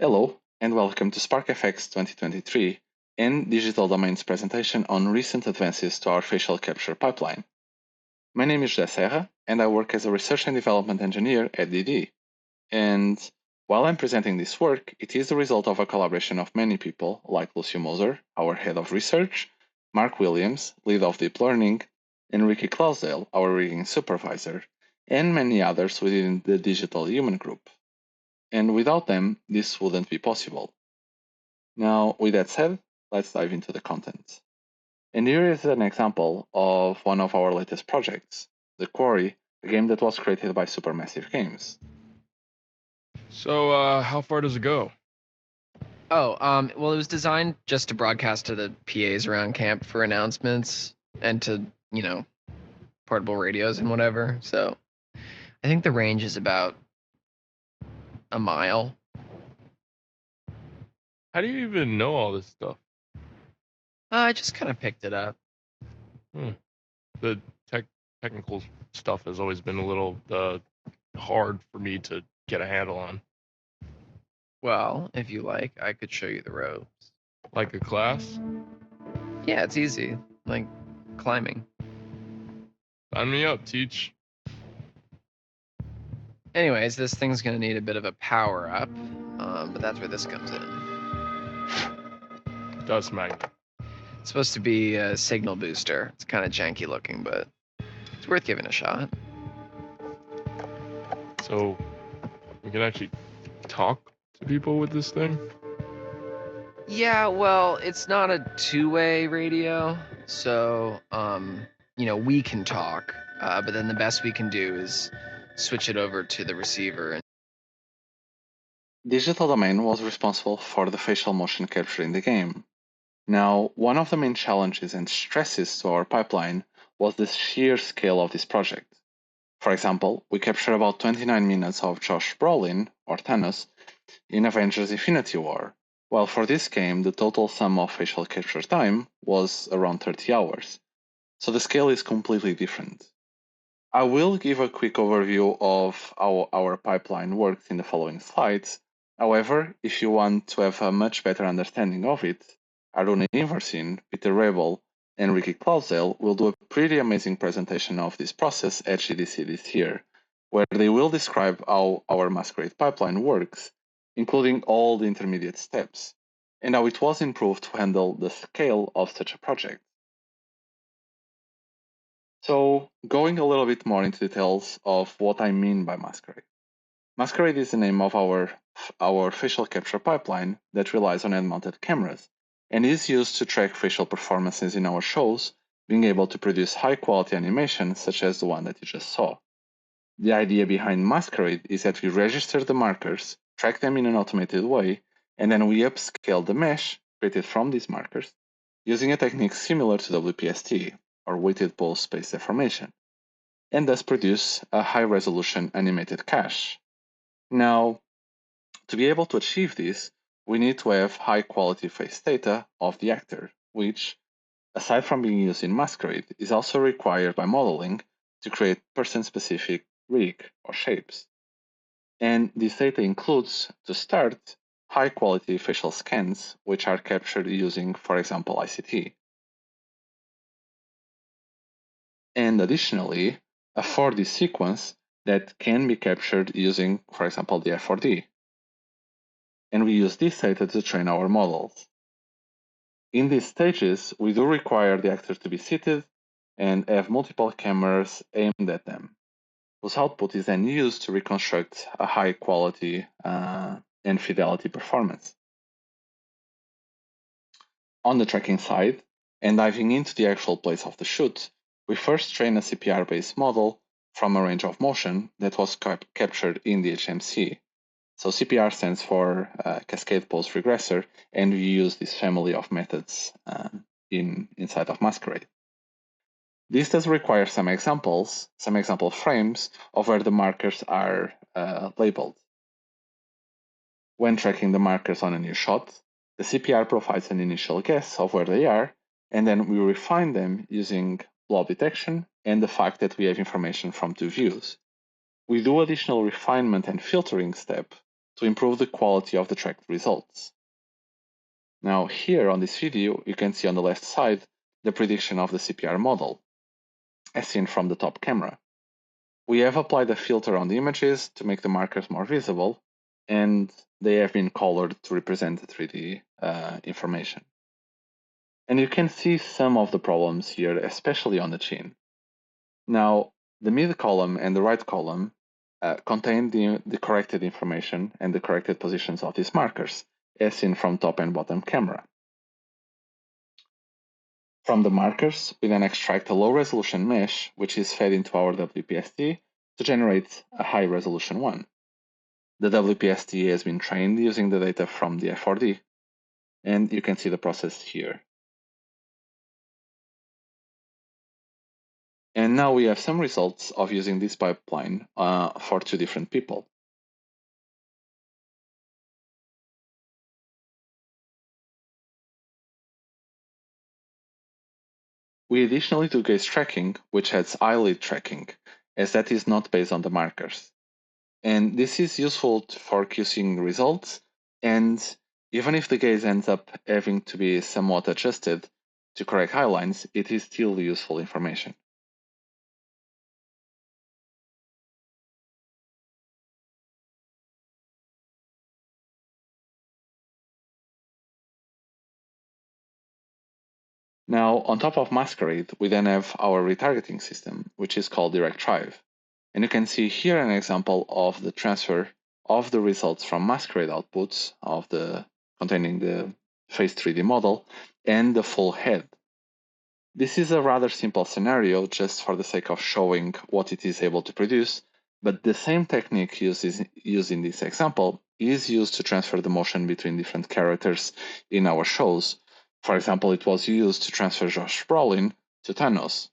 Hello, and welcome to SparkFX 2023 and Digital Domain's presentation on recent advances to our facial capture pipeline. My name is José Serra, and I work as a research and development engineer at DD. And while I'm presenting this work, it is the result of a collaboration of many people, like Lucio Moser, our head of research, Mark Williams, lead of deep learning, and Ricky Clausdale, our rigging supervisor, and many others within the Digital Human group. And without them, this wouldn't be possible. Now, with that said, let's dive into the content. And here is an example of one of our latest projects, The Quarry, a game that was created by Supermassive Games. So, how far does it go? Well, it was designed just to broadcast to the PAs around camp for announcements and to, portable radios and whatever. So I think the range is about a mile. How do you even know all this stuff? I just kind of picked it up. The technical stuff has always been a little hard for me to get a handle on. Well, if you like, I could show you the ropes. Like a class? Yeah, it's easy. Like climbing. Sign me up, teach. Anyways, this thing's going to need a bit of a power up, but that's where this comes in. Dust magnet. It's supposed to be a signal booster. It's kind of janky looking, but it's worth giving a shot. So, we can actually talk to people with this thing? Yeah, well, it's not a two-way radio, so we can talk, but then the best we can do is switch it over to the receiver. Digital Domain was responsible for the facial motion capture in the game. Now, one of the main challenges and stresses to our pipeline was the sheer scale of this project. For example, we captured about 29 minutes of Josh Brolin, or Thanos, in Avengers Infinity War, while for this game the total sum of facial capture time was around 30 hours. So the scale is completely different. I will give a quick overview of how our pipeline works in the following slides. However, if you want to have a much better understanding of it, Aruna Inversin, Peter Rebel, and Ricky Clausdale will do a pretty amazing presentation of this process at GDC this year, where they will describe how our Masquerade pipeline works, including all the intermediate steps, and how it was improved to handle the scale of such a project. So, going a little bit more into details of what I mean by Masquerade. Masquerade is the name of our facial capture pipeline that relies on head-mounted cameras and is used to track facial performances in our shows, being able to produce high-quality animation such as the one that you just saw. The idea behind Masquerade is that we register the markers, track them in an automated way, and then we upscale the mesh created from these markers using a technique similar to WPST, or weighted pulse space deformation, and thus produce a high-resolution animated cache. Now, to be able to achieve this, we need to have high-quality face data of the actor, which, aside from being used in Masquerade, is also required by modeling to create person-specific rig or shapes. And this data includes, to start, high-quality facial scans, which are captured using, for example, ICT. And additionally, a 4D sequence that can be captured using, for example, the F4D. And we use this data to train our models. In these stages, we do require the actor to be seated and have multiple cameras aimed at them, whose output is then used to reconstruct a high quality and fidelity performance. On the tracking side, and diving into the actual place of the shoot, we first train a CPR-based model from a range of motion that was captured in the HMC. So CPR stands for Cascade Pulse Regressor, and we use this family of methods inside of Masquerade. This does require some example frames of where the markers are labeled. When tracking the markers on a new shot, the CPR provides an initial guess of where they are, and then we refine them using blob detection and the fact that we have information from two views. We do additional refinement and filtering step to improve the quality of the tracked results. Now here on this video, you can see on the left side the prediction of the CPR model, as seen from the top camera. We have applied a filter on the images to make the markers more visible, and they have been colored to represent the 3D information. And you can see some of the problems here, especially on the chin. Now, the mid column and the right column contain the corrected information and the corrected positions of these markers, as seen from top and bottom camera. From the markers, we then extract a low-resolution mesh, which is fed into our WPST to generate a high-resolution one. The WPST has been trained using the data from the F4D, and you can see the process here. And now we have some results of using this pipeline for two different people. We additionally do gaze tracking, which has eyelid tracking, as that is not based on the markers. And this is useful for QCing results, and even if the gaze ends up having to be somewhat adjusted to correct highlines, it is still useful information. Now, on top of Masquerade, we then have our retargeting system, which is called Direct Drive. And you can see here an example of the transfer of the results from Masquerade outputs containing the face 3D model and the full head. This is a rather simple scenario just for the sake of showing what it is able to produce, but the same technique used in this example is used to transfer the motion between different characters in our shows. For example, it was used to transfer Josh Brolin to Thanos.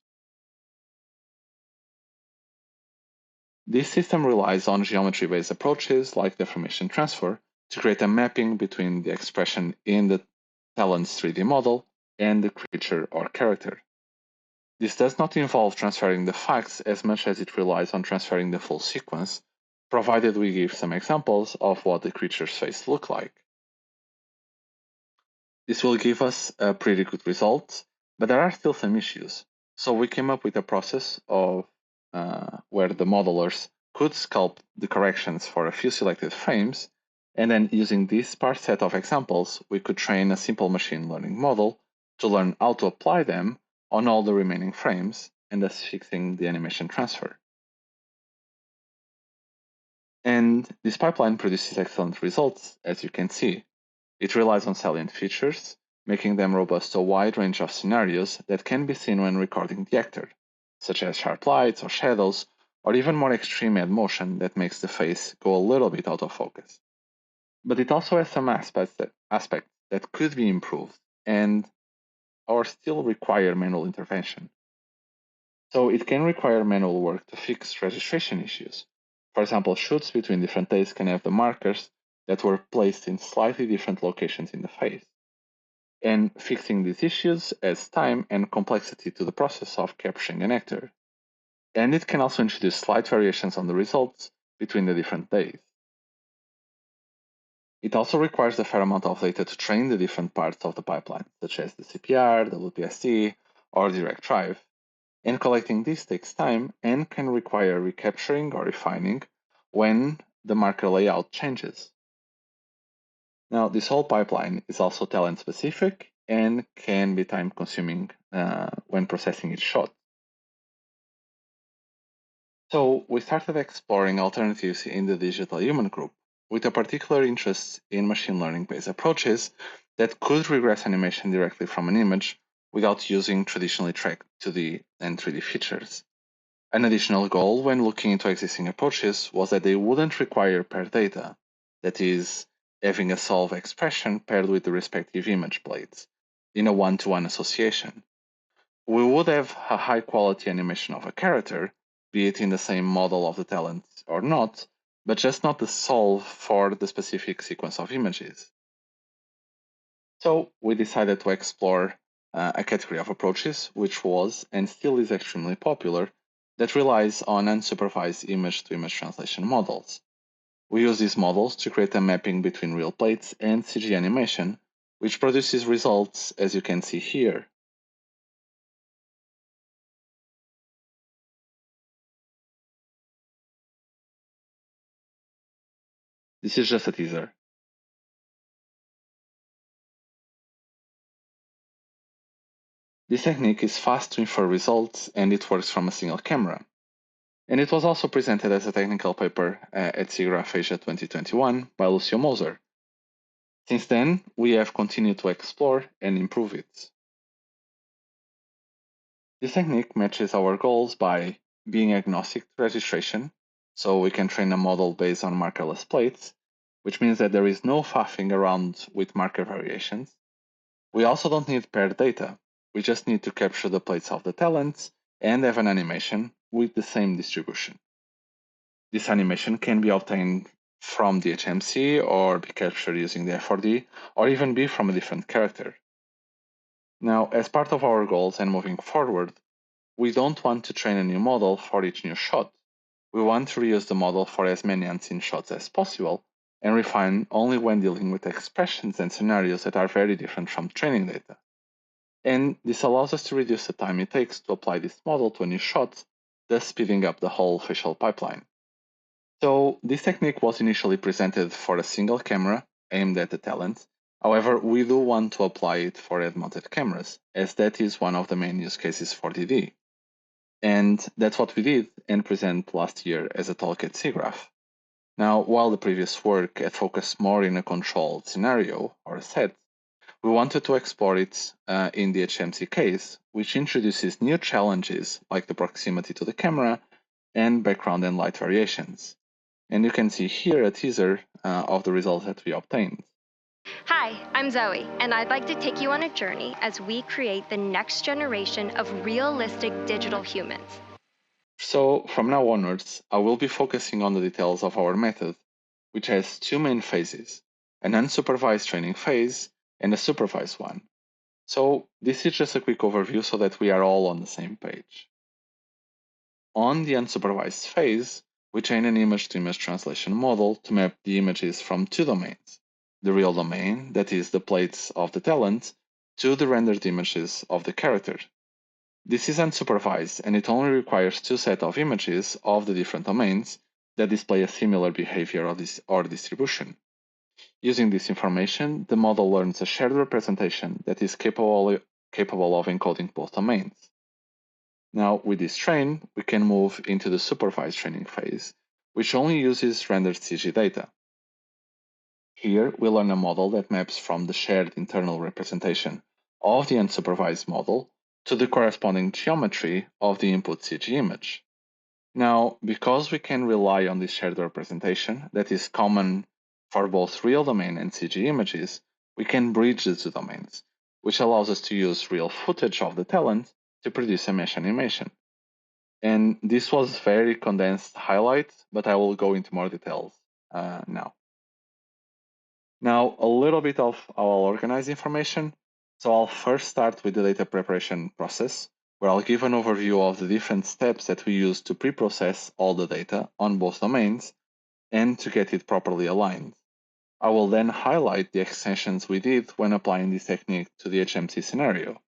This system relies on geometry-based approaches like deformation transfer to create a mapping between the expression in the talent's 3D model and the creature or character. This does not involve transferring the facts as much as it relies on transferring the full sequence, provided we give some examples of what the creature's face looks like. This will give us a pretty good result, but there are still some issues. So we came up with a process of where the modelers could sculpt the corrections for a few selected frames, and then using this sparse set of examples, we could train a simple machine learning model to learn how to apply them on all the remaining frames, and thus fixing the animation transfer. And this pipeline produces excellent results, as you can see. It relies on salient features, making them robust to a wide range of scenarios that can be seen when recording the actor, such as sharp lights or shadows, or even more extreme head motion that makes the face go a little bit out of focus. But it also has some aspects that could be improved and or still require manual intervention. So it can require manual work to fix registration issues. For example, shoots between different days can have the markers that were placed in slightly different locations in the face. And fixing these issues adds time and complexity to the process of capturing an actor. And it can also introduce slight variations on the results between the different days. It also requires a fair amount of data to train the different parts of the pipeline, such as the CPR, the WPST, or Direct Drive. And collecting this takes time and can require recapturing or refining when the marker layout changes. Now, this whole pipeline is also talent specific and can be time consuming when processing each shot. So we started exploring alternatives in the digital human group with a particular interest in machine learning based approaches that could regress animation directly from an image without using traditionally tracked 2D and 3D features. An additional goal when looking into existing approaches was that they wouldn't require paired data, that is, having a solve expression paired with the respective image plates in a one-to-one association. We would have a high quality animation of a character, be it in the same model of the talent or not, but just not the solve for the specific sequence of images. So we decided to explore a category of approaches which was and still is extremely popular that relies on unsupervised image-to-image translation models. We use these models to create a mapping between real plates and CG animation, which produces results as you can see here. This is just a teaser. This technique is fast to infer results and it works from a single camera. And it was also presented as a technical paper at SIGGRAPH Asia 2021 by Lucio Moser. Since then, we have continued to explore and improve it. This technique matches our goals by being agnostic to registration, so we can train a model based on markerless plates, which means that there is no faffing around with marker variations. We also don't need paired data. We just need to capture the plates of the talents and have an animation with the same distribution. This animation can be obtained from the HMC or be captured using the F4D or even be from a different character. Now, as part of our goals and moving forward, we don't want to train a new model for each new shot. We want to reuse the model for as many unseen shots as possible and refine only when dealing with expressions and scenarios that are very different from training data. And this allows us to reduce the time it takes to apply this model to a new shot, thus speeding up the whole facial pipeline. So this technique was initially presented for a single camera aimed at the talent. However, we do want to apply it for head-mounted cameras, as that is one of the main use cases for DD. And that's what we did and present last year as a talk at SIGGRAPH. Now, while the previous work had focused more in a controlled scenario or a set, we wanted to explore it in the HMC case, which introduces new challenges like the proximity to the camera and background and light variations. And you can see here a teaser of the results that we obtained. Hi, I'm Zoe, and I'd like to take you on a journey as we create the next generation of realistic digital humans. So from now onwards, I will be focusing on the details of our method, which has two main phases, an unsupervised training phase and a supervised one. So this is just a quick overview so that we are all on the same page. On the unsupervised phase, we train an image-to-image translation model to map the images from two domains, the real domain, that is the plates of the talent, to the rendered images of the character. This is unsupervised and it only requires two sets of images of the different domains that display a similar behavior or distribution. Using this information, the model learns a shared representation that is capable of encoding both domains. Now, with this train, we can move into the supervised training phase, which only uses rendered CG data. Here, we learn a model that maps from the shared internal representation of the unsupervised model to the corresponding geometry of the input CG image. Now, because we can rely on this shared representation that is common for both real domain and CG images, we can bridge the two domains, which allows us to use real footage of the talent to produce a mesh animation. And this was very condensed highlight, but I will go into more details now. Now, a little bit of our organized information. So I'll first start with the data preparation process, where I'll give an overview of the different steps that we use to pre-process all the data on both domains and to get it properly aligned. I will then highlight the extensions we did when applying this technique to the HMC scenario.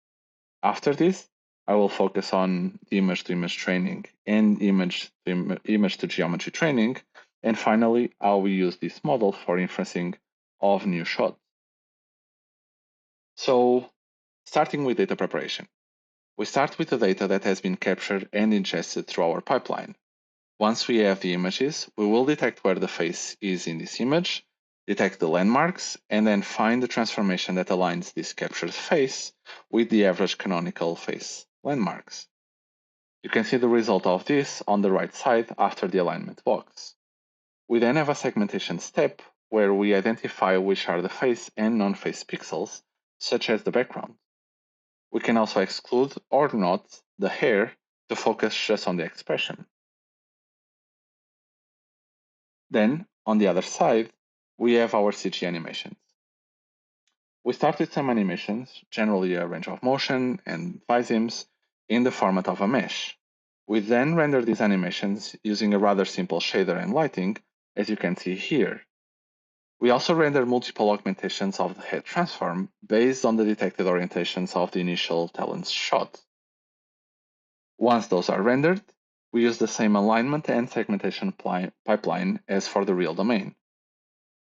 After this, I will focus on the image-to-image training and image-to-geometry training, and finally, how we use this model for inferencing of new shots. So, starting with data preparation. We start with the data that has been captured and ingested through our pipeline. Once we have the images, we will detect where the face is in this image, detect the landmarks, and then find the transformation that aligns this captured face with the average canonical face landmarks. You can see the result of this on the right side after the alignment box. We then have a segmentation step where we identify which are the face and non-face pixels, such as the background. We can also exclude or not the hair to focus just on the expression. Then, on the other side, we have our CG animations. We start with some animations, generally a range of motion and vizims, in the format of a mesh. We then render these animations using a rather simple shader and lighting, as you can see here. We also render multiple augmentations of the head transform based on the detected orientations of the initial talent shot. Once those are rendered, we use the same alignment and segmentation pipeline as for the real domain.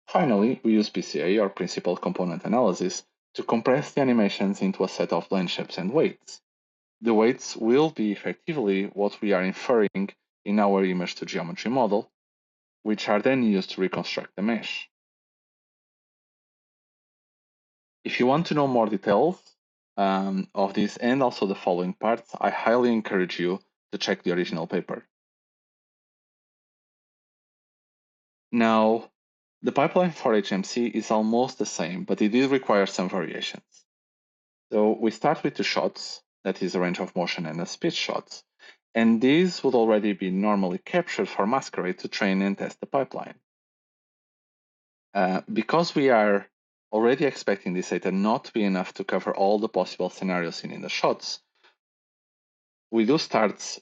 Finally, we use PCA, or Principal Component Analysis, to compress the animations into a set of blend shapes and weights. The weights will be effectively what we are inferring in our image to geometry model, which are then used to reconstruct the mesh. If you want to know more details of this and also the following parts, I highly encourage you to check the original paper. Now, the pipeline for HMC is almost the same, but it did require some variations. So we start with the shots, that is a range of motion and a speed shots, and these would already be normally captured for Masquerade to train and test the pipeline. Because we are already expecting this data not to be enough to cover all the possible scenarios seen in the shots, we do start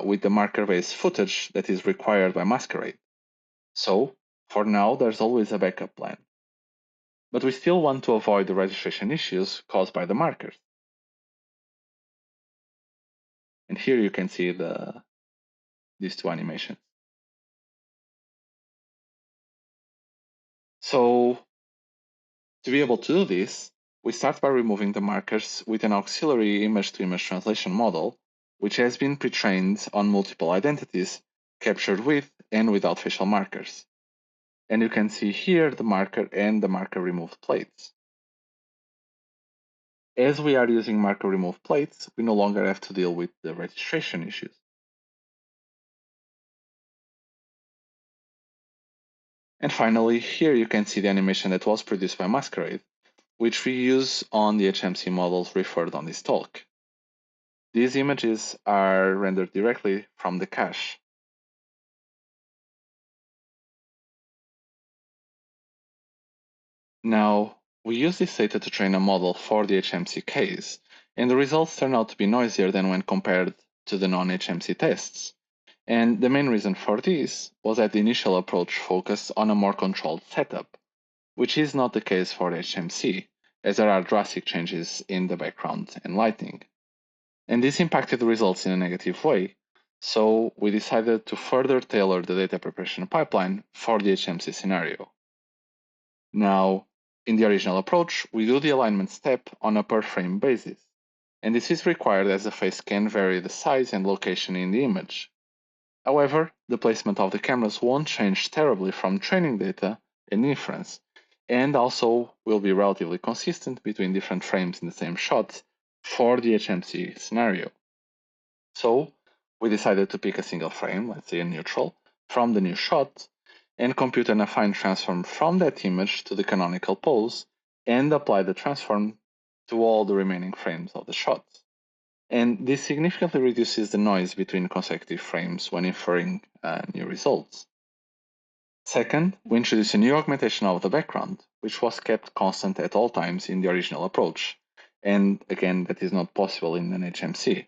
with the marker-based footage that is required by Masquerade. So, for now, there's always a backup plan. But we still want to avoid the registration issues caused by the markers. And here you can see these two animations. So, to be able to do this, we start by removing the markers with an auxiliary image-to-image translation model, which has been pre-trained on multiple identities captured with and without facial markers. And you can see here the marker and the marker removed plates. As we are using marker removed plates, we no longer have to deal with the registration issues. And finally, here you can see the animation that was produced by Masquerade, which we use on the HMC models referred on this talk. These images are rendered directly from the cache. Now, we use this data to train a model for the HMC case, and the results turn out to be noisier than when compared to the non-HMC tests. And the main reason for this was that the initial approach focused on a more controlled setup, which is not the case for HMC, as there are drastic changes in the background and lighting. And this impacted the results in a negative way, so we decided to further tailor the data preparation pipeline for the HMC scenario. Now, in the original approach, we do the alignment step on a per frame basis, and this is required as the face can vary the size and location in the image. However, the placement of the cameras won't change terribly from training data and inference, and also will be relatively consistent between different frames in the same shot for the HMC scenario. So, we decided to pick a single frame, let's say a neutral, from the new shot, and compute an affine transform from that image to the canonical pose, and apply the transform to all the remaining frames of the shot. And this significantly reduces the noise between consecutive frames when inferring new results. Second, we introduce a new augmentation of the background, which was kept constant at all times in the original approach. And again, that is not possible in an HMC.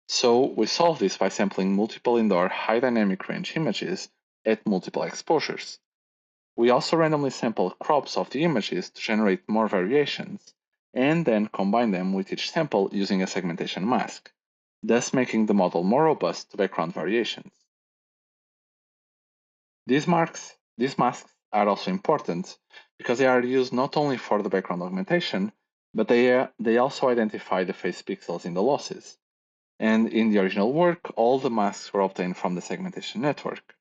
So we solve this by sampling multiple indoor high dynamic range images at multiple exposures. We also randomly sample crops of the images to generate more variations, and then combine them with each sample using a segmentation mask, thus making the model more robust to background variations. These masks are also important because they are used not only for the background augmentation, but they also identify the face pixels in the losses. And in the original work, all the masks were obtained from the segmentation network.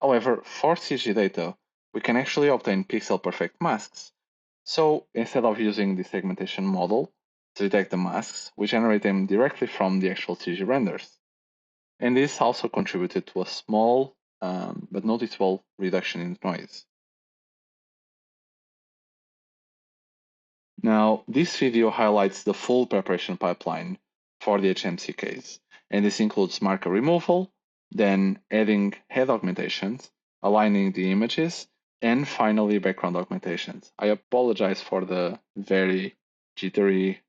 However, for CG data, we can actually obtain pixel-perfect masks. So instead of using the segmentation model to detect the masks, we generate them directly from the actual CG renders. And this also contributed to a small but noticeable reduction in noise. Now, this video highlights the full preparation pipeline for the HMC case, and this includes marker removal, then adding head augmentations, aligning the images, and finally background augmentations. I apologize for the very jittery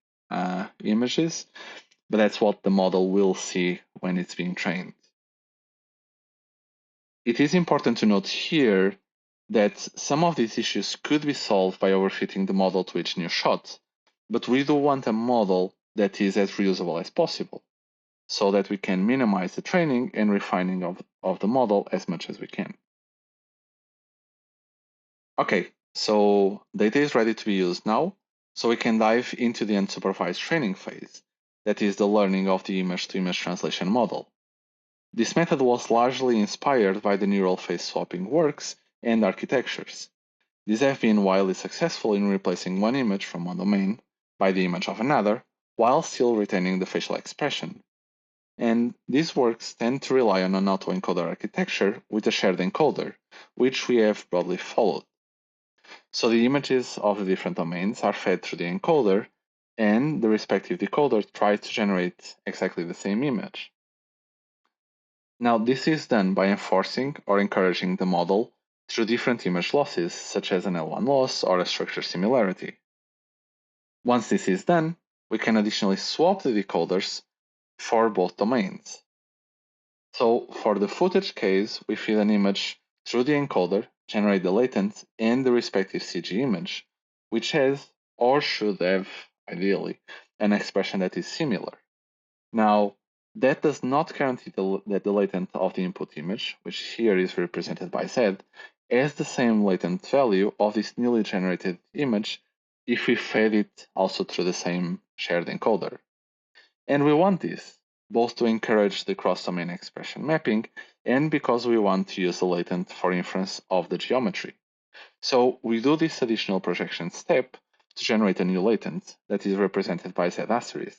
images, but that's what the model will see when it's being trained. It is important to note here that some of these issues could be solved by overfitting the model to each new shot, but we do want a model that is as reusable as possible, so that we can minimize the training and refining of the model as much as we can. Okay, so data is ready to be used now, so we can dive into the unsupervised training phase, that is the learning of the image-to-image translation model. This method was largely inspired by the neural phase swapping works and architectures. These have been wildly successful in replacing one image from one domain by the image of another, while still retaining the facial expression. And these works tend to rely on an autoencoder architecture with a shared encoder, which we have broadly followed. So the images of the different domains are fed through the encoder, and the respective decoder tries to generate exactly the same image. Now, this is done by enforcing or encouraging the model through different image losses, such as an L1 loss or a structure similarity. Once this is done, we can additionally swap the decoders for both domains. So for the footage case, we feed an image through the encoder, generate the latent and the respective CG image, which has or should have, ideally, an expression that is similar. Now, that does not guarantee that the latent of the input image, which here is represented by Z, has the same latent value of this newly generated image if we fed it also through the same shared encoder. And we want this, both to encourage the cross-domain expression mapping and because we want to use the latent for inference of the geometry. So we do this additional projection step to generate a new latent that is represented by Z asterisk,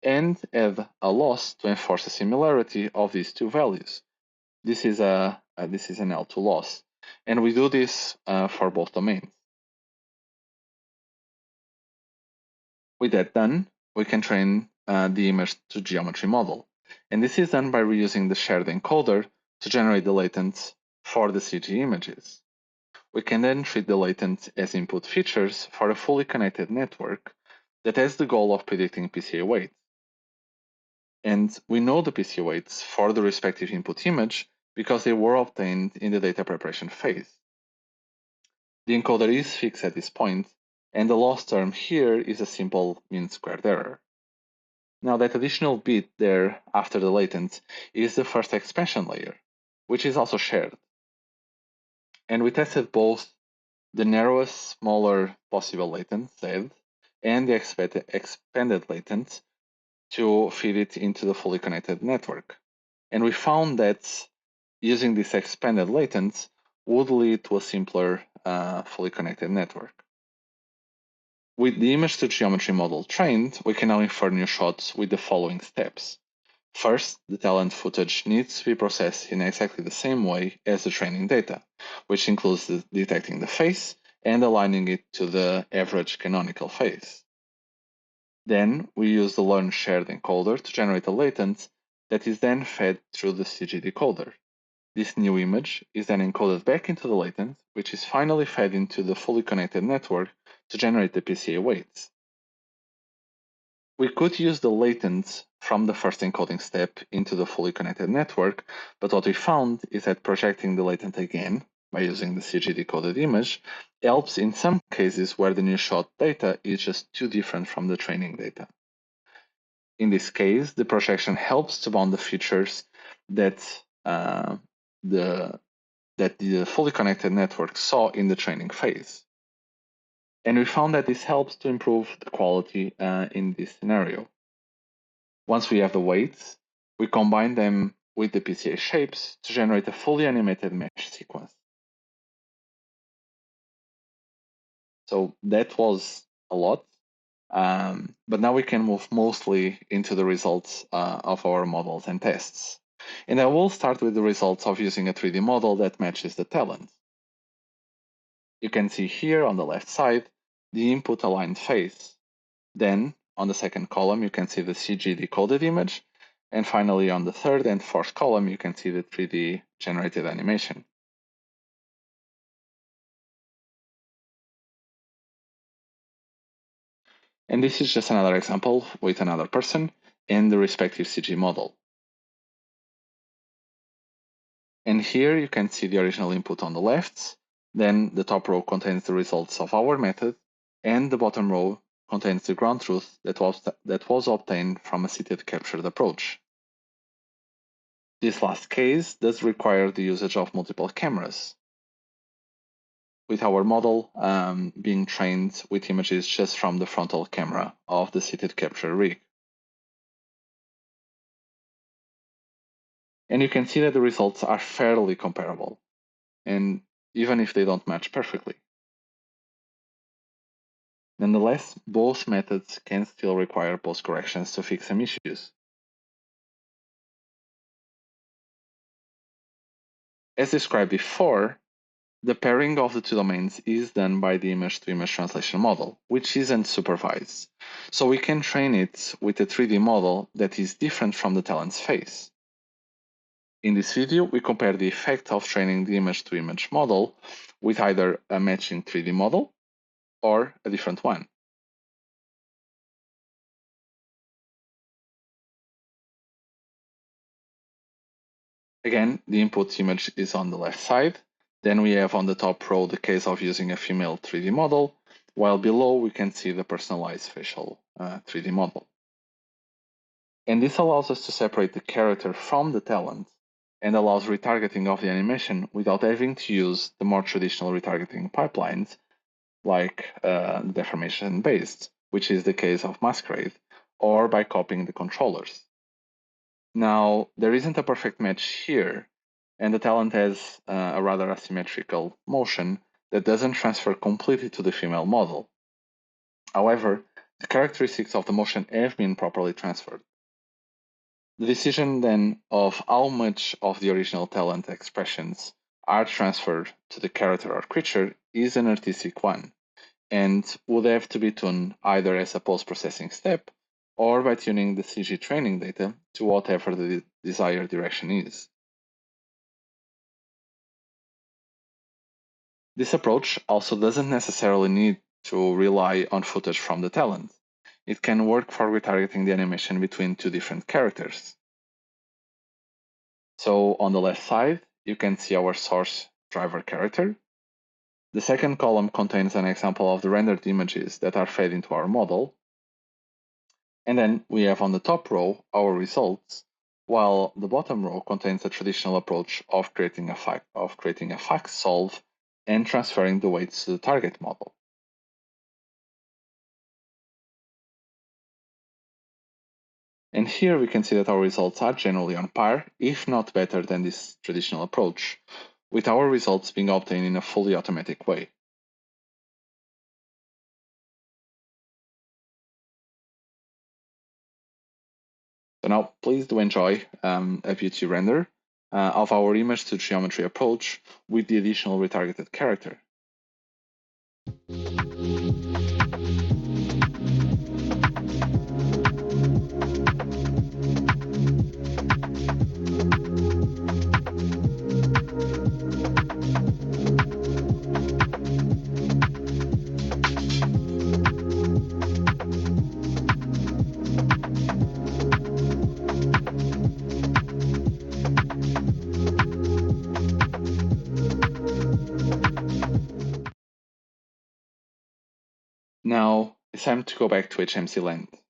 and add a loss to enforce a similarity of these two values. This is an L2 loss, and we do this for both domains. With that done, we can train the image to geometry model, and this is done by reusing the shared encoder to generate the latent for the CG images. We can then treat the latent as input features for a fully connected network that has the goal of predicting PCA weights. And we know the PCA weights for the respective input image because they were obtained in the data preparation phase. The encoder is fixed at this point, and the loss term here is a simple mean-squared error. Now that additional bit there after the latent is the first expansion layer, which is also shared. And we tested both the narrowest, smaller possible latent, Z, and the expanded latent to feed it into the fully connected network. And we found that using this expanded latent would lead to a simpler fully connected network. With the image to geometry model trained, we can now infer new shots with the following steps. First, the talent footage needs to be processed in exactly the same way as the training data, which includes detecting the face and aligning it to the average canonical face. Then we use the learn shared encoder to generate a latent that is then fed through the CG decoder. This new image is then encoded back into the latent, which is finally fed into the fully connected network to generate the PCA weights. We could use the latent from the first encoding step into the fully connected network, but what we found is that projecting the latent again by using the CG decoded image helps in some cases where the new shot data is just too different from the training data. In this case, the projection helps to bound the features that the fully connected network saw in the training phase. And we found that this helps to improve the quality in this scenario. Once we have the weights, we combine them with the PCA shapes to generate a fully animated mesh sequence. So that was a lot, but now we can move mostly into the results of our models and tests. And I will start with the results of using a 3D model that matches the talent. You can see here on the left side the input aligned face. Then on the second column, you can see the CG decoded image. And finally, on the third and fourth column, you can see the 3D generated animation. And this is just another example with another person and the respective CG model. And here you can see the original input on the left. Then the top row contains the results of our method, and the bottom row contains the ground truth that was obtained from a seated captured approach. This last case does require the usage of multiple cameras, with our model being trained with images just from the frontal camera of the seated capture rig. And you can see that the results are fairly comparable, and even if they don't match perfectly. Nonetheless, both methods can still require post corrections to fix some issues. As described before, the pairing of the two domains is done by the image-to-image translation model, which is unsupervised. So we can train it with a 3D model that is different from the talent's face. In this video, we compare the effect of training the image-to-image model with either a matching 3D model or a different one. Again, the input image is on the left side. Then we have on the top row the case of using a female 3D model, while below we can see the personalized facial 3D model. And this allows us to separate the character from the talent and allows retargeting of the animation without having to use the more traditional retargeting pipelines like deformation-based, which is the case of Masquerade, or by copying the controllers. Now, there isn't a perfect match here, and the talent has a rather asymmetrical motion that doesn't transfer completely to the female model. However, the characteristics of the motion have been properly transferred. The decision then of how much of the original talent expressions are transferred to the character or creature is an artistic one, and would have to be tuned either as a post-processing step or by tuning the CG training data to whatever the desired direction is. This approach also doesn't necessarily need to rely on footage from the talent. It can work for retargeting the animation between two different characters. So on the left side, you can see our source driver character. The second column contains an example of the rendered images that are fed into our model. And then we have on the top row our results, while the bottom row contains a traditional approach of creating a fact solve and transferring the weights to the target model. And here we can see that our results are generally on par, if not better than this traditional approach, with our results being obtained in a fully automatic way. So now please do enjoy a beauty render of our image to geometry approach with the additional retargeted character. Now it's time to go back to HMC length.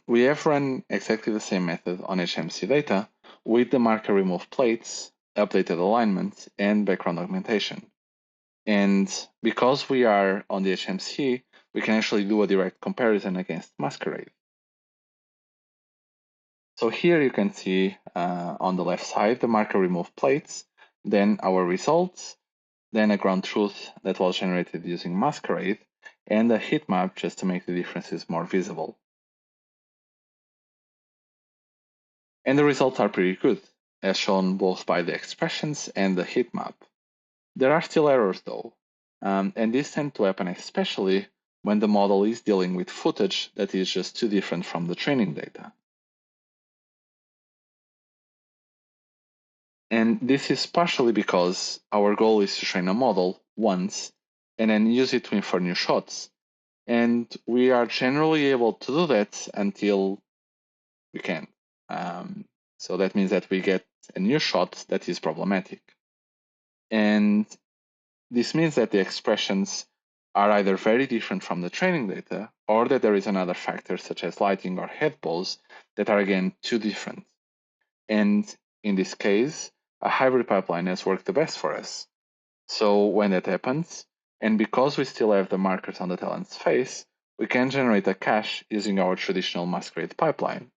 We have run exactly the same method on HMC data with the marker remove plates, updated alignment, and background augmentation. And because we are on the HMC, we can actually do a direct comparison against Masquerade. So here you can see on the left side the marker remove plates, then our results, then a ground truth that was generated using Masquerade, and a heat map just to make the differences more visible. And the results are pretty good, as shown both by the expressions and the heat map. There are still errors though, and these tend to happen especially when the model is dealing with footage that is just too different from the training data. And this is partially because our goal is to train a model once and then use it to infer new shots. And we are generally able to do that until we can. So that means that we get a new shot that is problematic. And this means that the expressions are either very different from the training data, or that there is another factor such as lighting or head pose that are again too different. And in this case, a hybrid pipeline has worked the best for us. So when that happens, and because we still have the markers on the talent's face, we can generate a cache using our traditional Masquerade pipeline.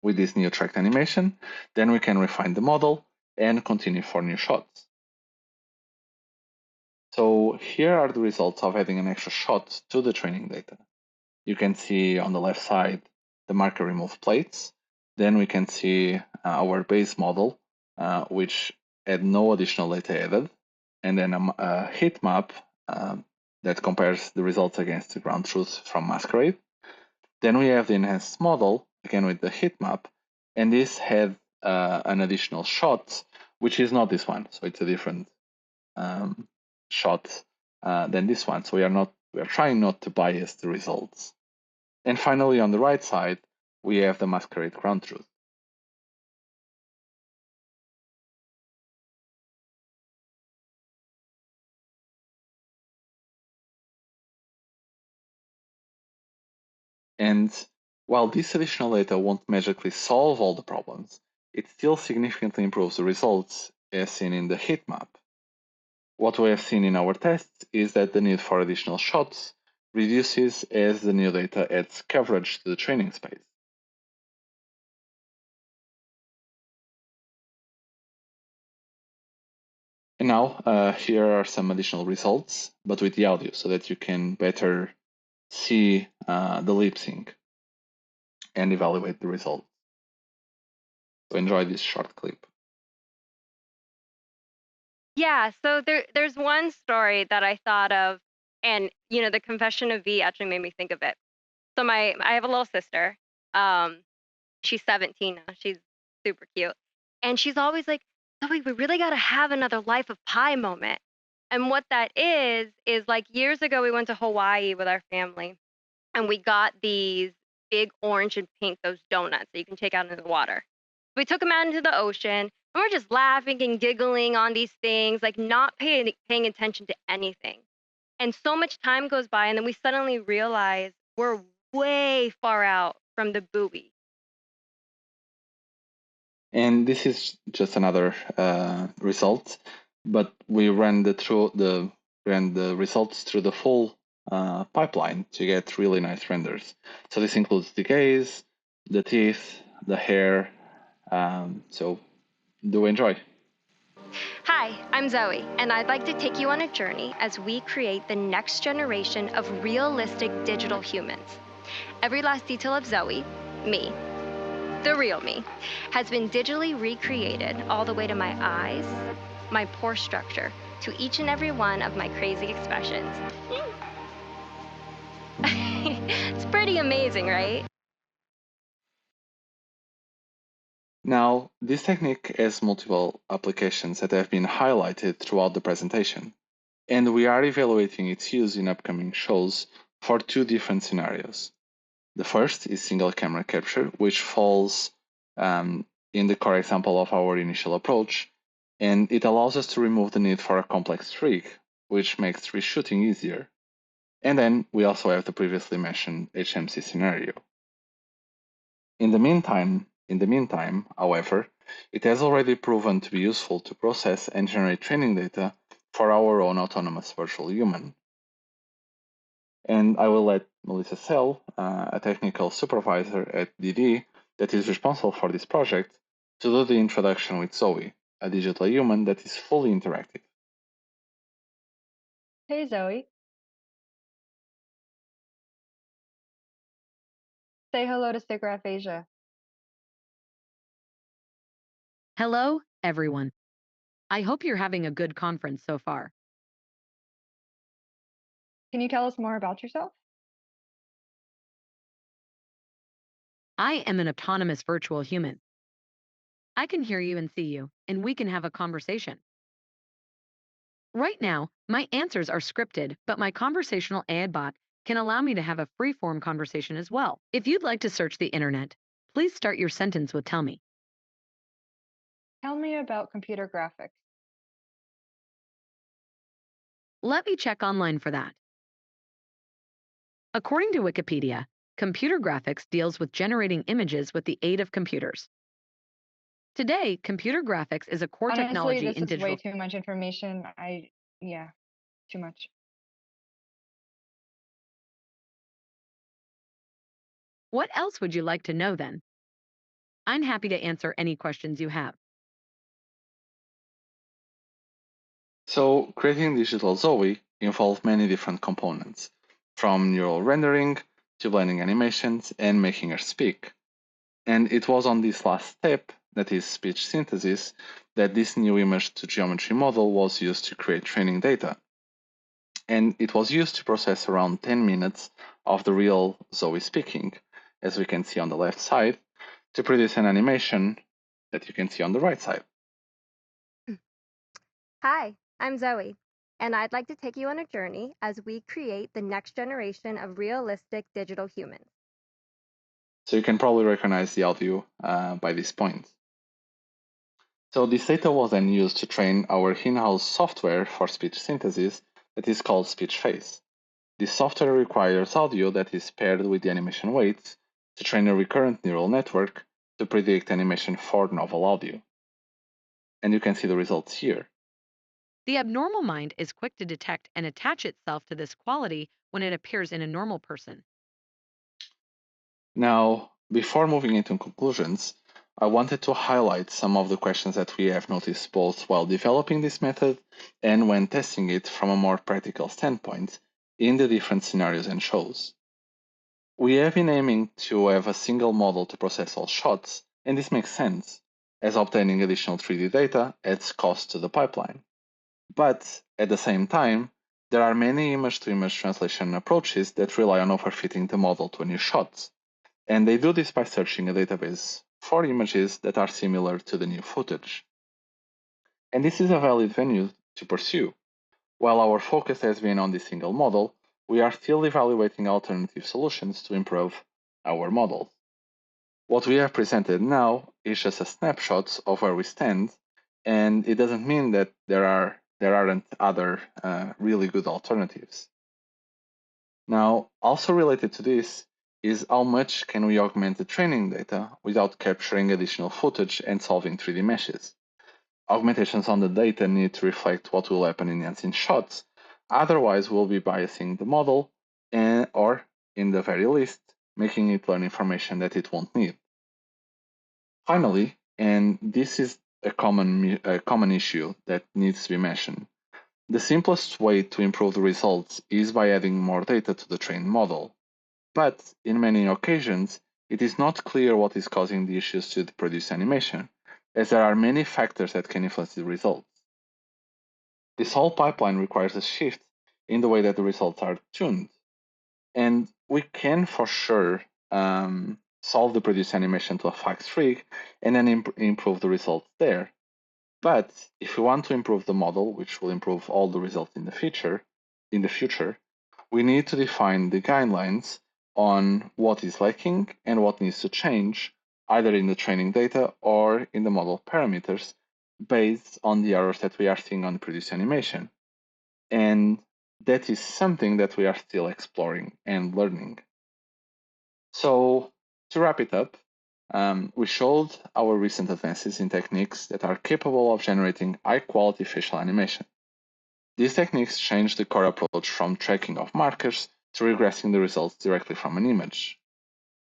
With this new tracked animation, then we can refine the model and continue for new shots. So here are the results of adding an extra shot to the training data. You can see on the left side the marker remove plates. Then we can see our base model, which had no additional data added, and then a heat map that compares the results against the ground truth from Masquerade. Then we have the enhanced model, again with the heat map, and this had an additional shot, which is not this one, so it's a different shot than this one. So we are trying not to bias the results. And finally, on the right side, we have the Masquerade ground truth. And while this additional data won't magically solve all the problems, it still significantly improves the results as seen in the heat map. What we have seen in our tests is that the need for additional shots reduces as the new data adds coverage to the training space. And now, here are some additional results, but with the audio, so that you can better see the lip sync and evaluate the results. So enjoy this short clip. Yeah, so there's one story that I thought of, and the confession of V actually made me think of it. So I have a little sister. She's 17 now. She's super cute. And she's always like, Zoe, we really gotta have another Life of Pi moment. And what that is like years ago we went to Hawaii with our family and we got these big orange and pink, those donuts that you can take out into the water. We took them out into the ocean and we're just laughing and giggling on these things, like not paying attention to anything. And so much time goes by, and then we suddenly realize we're way far out from the buoy. And this is just another result, but we ran the results through the full pipeline to get really nice renders. So this includes the gaze, the teeth, the hair. So do enjoy. Hi, I'm Zoe, and I'd like to take you on a journey as we create the next generation of realistic digital humans. Every last detail of Zoe, me, the real me, has been digitally recreated all the way to my eyes, my pore structure, to each and every one of my crazy expressions. It's pretty amazing, right? Now, this technique has multiple applications that have been highlighted throughout the presentation, and we are evaluating its use in upcoming shows for two different scenarios. The first is single camera capture, which falls in the core example of our initial approach, and it allows us to remove the need for a complex rig, which makes reshooting easier. And then we also have the previously mentioned HMC scenario. In the meantime, however, it has already proven to be useful to process and generate training data for our own autonomous virtual human. And I will let Melissa Sell, a technical supervisor at DD that is responsible for this project, to do the introduction with Zoe, a digital human that is fully interactive. Hey, Zoe. Say hello to SIGGRAPH Asia. Hello, everyone. I hope you're having a good conference so far. Can you tell us more about yourself? I am an autonomous virtual human. I can hear you and see you, and we can have a conversation. Right now, my answers are scripted, but my conversational AI bot can allow me to have a free-form conversation as well. If you'd like to search the internet, please start your sentence with "tell me." Tell me about computer graphics. Let me check online for that. According to Wikipedia, computer graphics deals with generating images with the aid of computers. Today, computer graphics is a core Honestly, technology this in is digital. way too much information. Yeah, too much. What else would you like to know then? I'm happy to answer any questions you have. So creating digital Zoe involved many different components, from neural rendering to blending animations and making her speak. And it was on this last step, that is speech synthesis, that this new image to geometry model was used to create training data. And it was used to process around 10 minutes of the real Zoe speaking, as we can see on the left side, to produce an animation that you can see on the right side. Hi, I'm Zoe, and I'd like to take you on a journey as we create the next generation of realistic digital humans. So you can probably recognize the audio by this point. So this data was then used to train our in-house software for speech synthesis that is called SpeechFace. This software requires audio that is paired with the animation weights to train a recurrent neural network to predict animation for novel audio. And you can see the results here. The abnormal mind is quick to detect and attach itself to this quality when it appears in a normal person. Now, before moving into conclusions, I wanted to highlight some of the questions that we have noticed both while developing this method and when testing it from a more practical standpoint in the different scenarios and shows. We have been aiming to have a single model to process all shots, and this makes sense, as obtaining additional 3D data adds cost to the pipeline. But at the same time, there are many image-to-image translation approaches that rely on overfitting the model to a new shot, and they do this by searching a database for images that are similar to the new footage. And this is a valid venue to pursue. While our focus has been on this single model, we are still evaluating alternative solutions to improve our models. What we have presented now is just a snapshot of where we stand, and it doesn't mean that there aren't other really good alternatives. Now, also related to this is how much can we augment the training data without capturing additional footage and solving 3D meshes. Augmentations on the data need to reflect what will happen in the unseen shots, otherwise we'll be biasing the model or, in the very least, making it learn information that it won't need. Finally, and this is a common issue that needs to be mentioned, the simplest way to improve the results is by adding more data to the trained model. But in many occasions, it is not clear what is causing the issues to produce animation, as there are many factors that can influence the results. This whole pipeline requires a shift in the way that the results are tuned. And we can for sure solve the produce animation to a fact freak and then improve the results there. But if we want to improve the model, which will improve all the results in the future, we need to define the guidelines on what is lacking and what needs to change, either in the training data or in the model parameters, based on the errors that we are seeing on the produce animation. And that is something that we are still exploring and learning. So, to wrap it up, we showed our recent advances in techniques that are capable of generating high-quality facial animation. These techniques change the core approach from tracking of markers to regressing the results directly from an image.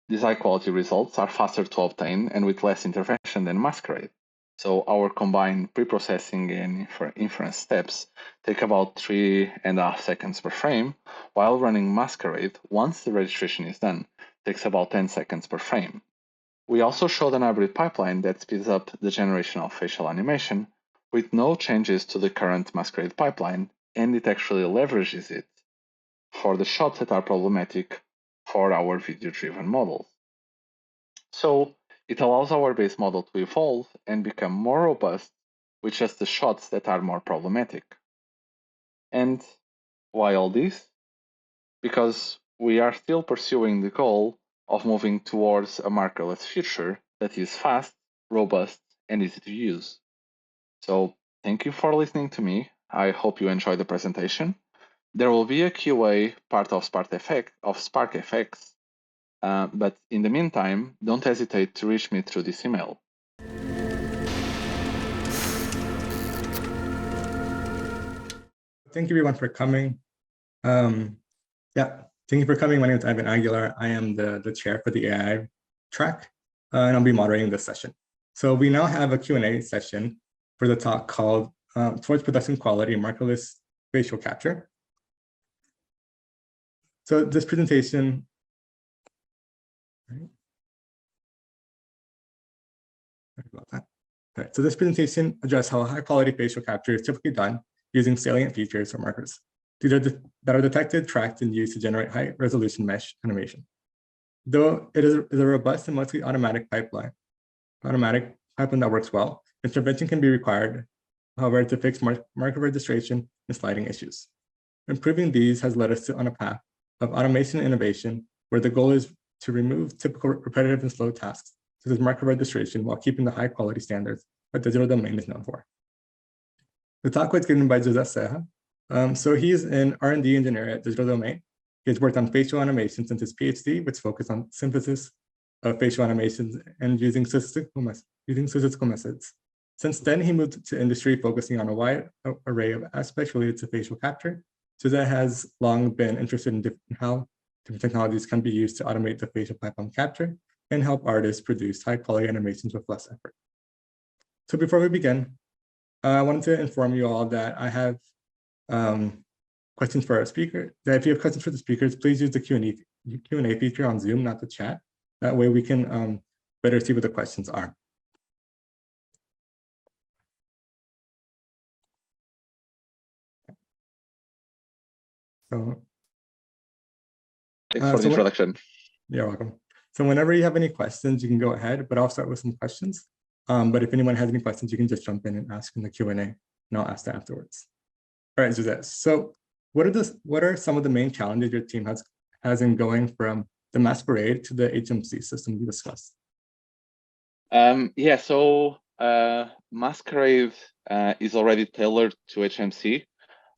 These high-quality results are faster to obtain and with less intervention than Masquerade. So our combined pre-processing and inference steps take about 3.5 seconds per frame, while running Masquerade, once the registration is done, takes about 10 seconds per frame. We also showed an hybrid pipeline that speeds up the generation of facial animation with no changes to the current Masquerade pipeline, and it actually leverages it for the shots that are problematic for our video-driven models. So it allows our base model to evolve and become more robust with just the shots that are more problematic. And why all this? Because we are still pursuing the goal of moving towards a markerless future that is fast, robust, and easy to use. So thank you for listening to me. I hope you enjoyed the presentation. There will be a QA part of Spark FX, but in the meantime, don't hesitate to reach me through this email. Thank you everyone for coming. Thank you for coming. My name is Ivan Aguilar. I am the chair for the AI track, and I'll be moderating this session. So we now have a Q&A session for the talk called Towards Production Quality, Markerless Facial Capture. So this presentation, sorry about that. All right, so this presentation addresses how high quality facial capture is typically done using salient features or markers. These are that are detected, tracked, and used to generate high resolution mesh animation. Though it is a robust and mostly automatic pipeline that works well, intervention can be required, however, to fix marker registration and sliding issues. Improving these has led us on a path of automation and innovation, where the goal is to remove typical repetitive and slow tasks, such as marker registration, while keeping the high quality standards that digital domain is known for. The talk was given by José Serra. So he's an R&D engineer at Digital Domain. He's worked on facial animation since his PhD, which focused on synthesis of facial animations and using statistical methods. Since then, he moved to industry, focusing on a wide array of aspects related to facial capture. José has long been interested in how different technologies can be used to automate the facial pipeline capture and help artists produce high quality animations with less effort. So before we begin, I wanted to inform you all that I have questions for our speaker. If you have questions for the speakers, please use the Q&A feature on Zoom, not the chat. That way we can better see what the questions are. So, Thanks for the introduction. You're welcome. So whenever you have any questions, you can go ahead, but I'll start with some questions. But if anyone has any questions, you can just jump in and ask in the Q&A, and I'll ask that afterwards. All right, José. So what are some of the main challenges your team has in going from the Masquerade to the HMC system you discussed? So Masquerade is already tailored to HMC,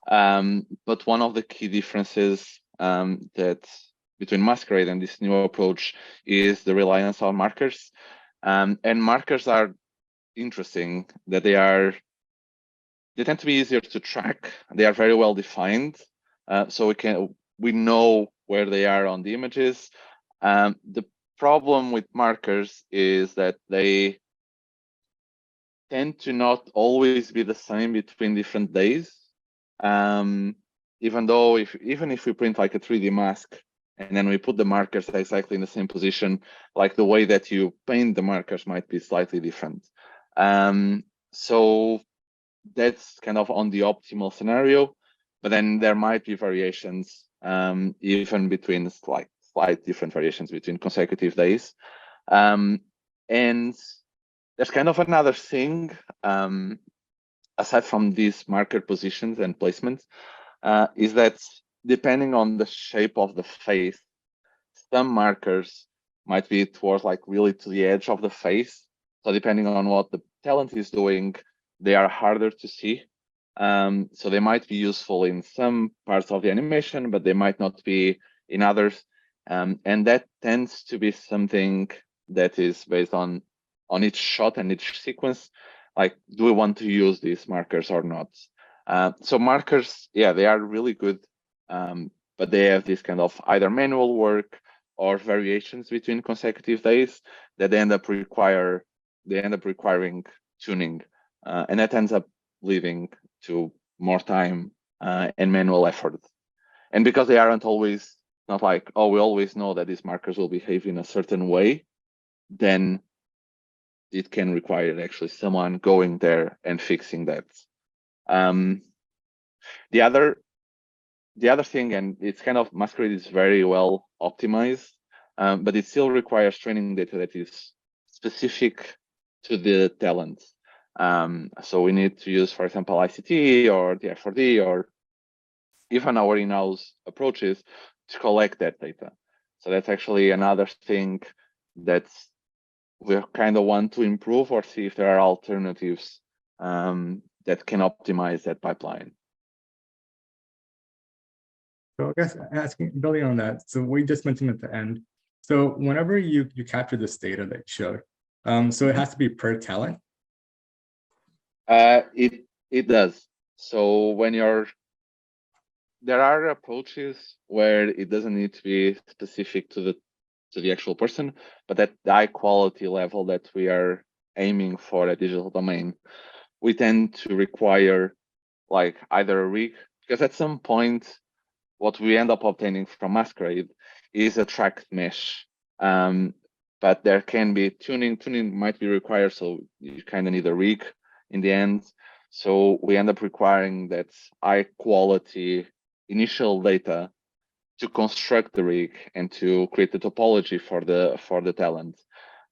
but one of the key differences that between Masquerade and this new approach is the reliance on markers. And markers are interesting that they tend to be easier to track. They are very well defined, so we know where they are on the images. The problem with markers is that they tend to not always be the same between different days. Even if we print like a 3D mask and then we put the markers exactly in the same position, like the way that you paint the markers might be slightly different. So that's kind of on the optimal scenario, but then there might be variations, even between slight different variations between consecutive days. And there's kind of another thing, aside from these marker positions and placements, is that depending on the shape of the face, some markers might be towards like really to the edge of the face. So depending on what the talent is doing, they are harder to see. So they might be useful in some parts of the animation, but they might not be in others. And that tends to be something that is based on each shot and each sequence. Like, do we want to use these markers or not? So markers, yeah, they are really good, but they have this kind of either manual work or variations between consecutive days that they end up requiring tuning, and that ends up leading to more time and manual effort. And because they aren't always not like, oh, we always know that these markers will behave in a certain way, then it can require actually someone going there and fixing that. The other thing, and it's kind of Masquerade is very well optimized, but it still requires training data that is specific to the talent. So we need to use, for example, ICT or the F4D or even our in-house approaches to collect that data. So that's actually another thing that we kind of want to improve or see if there are alternatives that can optimize that pipeline. So I guess building on that, so we just mentioned at the end. So whenever you capture this data that you showed, so it has to be per talent. It does. So when there are approaches where it doesn't need to be specific to the actual person, but at the high quality level that we are aiming for a digital domain, we tend to require like either a rig, because at some point, what we end up obtaining from Masquerade is a tracked mesh. But there can be tuning. Tuning might be required, so you kind of need a rig in the end. So we end up requiring that high quality initial data to construct the rig and to create the topology for the talent.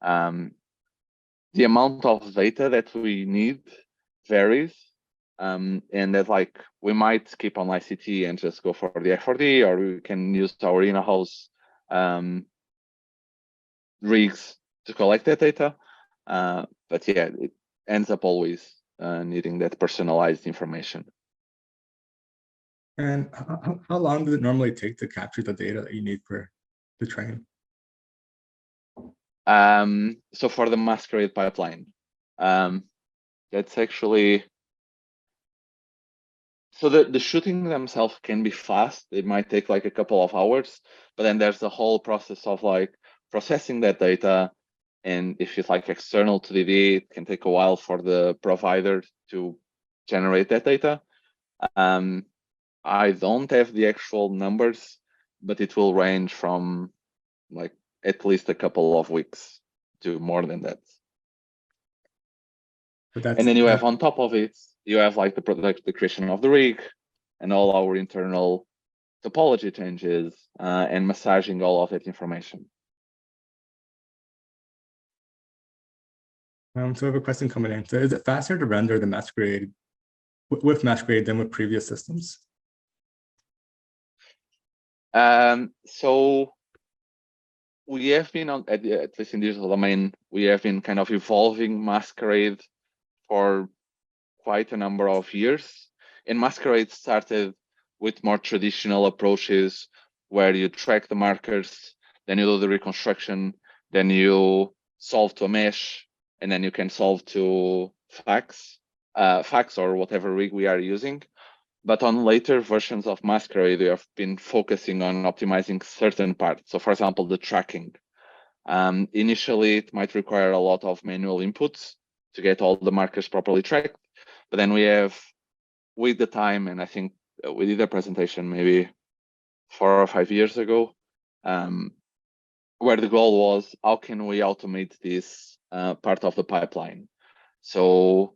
The amount of data that we need varies, and that like we might skip on ICT and just go for the F4D, or we can use our in-house rigs to collect that data. But yeah, it ends up always needing that personalized information. And how long does it normally take to capture the data that you need for the train? So for the Masquerade pipeline, that's actually, so the shooting themselves can be fast. It might take like a couple of hours, but then there's the whole process of like processing that data. And if it's like external to DD, it can take a while for the provider to generate that data. I don't have the actual numbers, but it will range from like at least a couple of weeks to more than that. And then you have on top of it, you have like the creation of the rig and all our internal topology changes and massaging all of that information. So I have a question coming in. So is it faster to render the Masquerade with Masquerade than with previous systems? So we have been at least in digital domain, we have been kind of evolving Masquerade for quite a number of years. And Masquerade started with more traditional approaches where you track the markers, then you do the reconstruction, then you solve to a mesh, and then you can solve to fax or whatever rig we are using. But on later versions of Masquerade, we have been focusing on optimizing certain parts. So for example, the tracking. Initially, it might require a lot of manual inputs to get all the markers properly tracked. But then we have, with the time, and I think we did a presentation maybe 4 or 5 years ago, where the goal was, how can we automate this part of the pipeline? So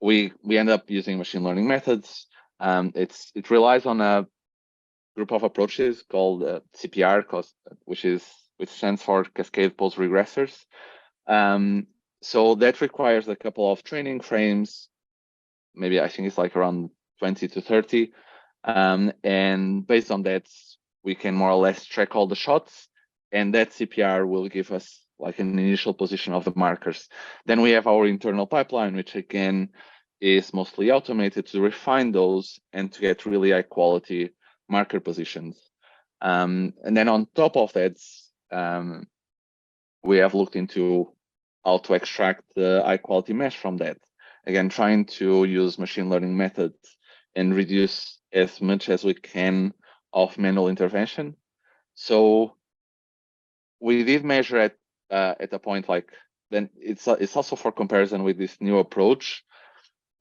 we end up using machine learning methods. It relies on a group of approaches called CPR, which stands for Cascade Post Regressors. So that requires a couple of training frames. Maybe I think it's like around 20 to 30. And based on that, we can more or less track all the shots. And that CPR will give us like an initial position of the markers. Then we have our internal pipeline, which again is mostly automated to refine those and to get really high quality marker positions. And then on top of that, we have looked into how to extract the high quality mesh from that. Again, trying to use machine learning methods and reduce as much as we can of manual intervention. So we did measure at a point like, then it's also for comparison with this new approach.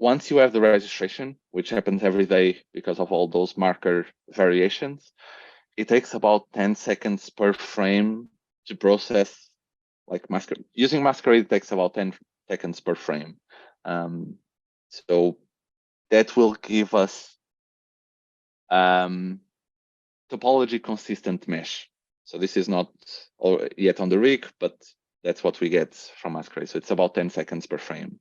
Once you have the registration, which happens every day because of all those marker variations, it takes about 10 seconds per frame to process. Like using Masquerade takes about 10 seconds per frame. So that will give us topology consistent mesh. So this is not yet on the rig, but that's what we get from Masquerade. So it's about 10 seconds per frame.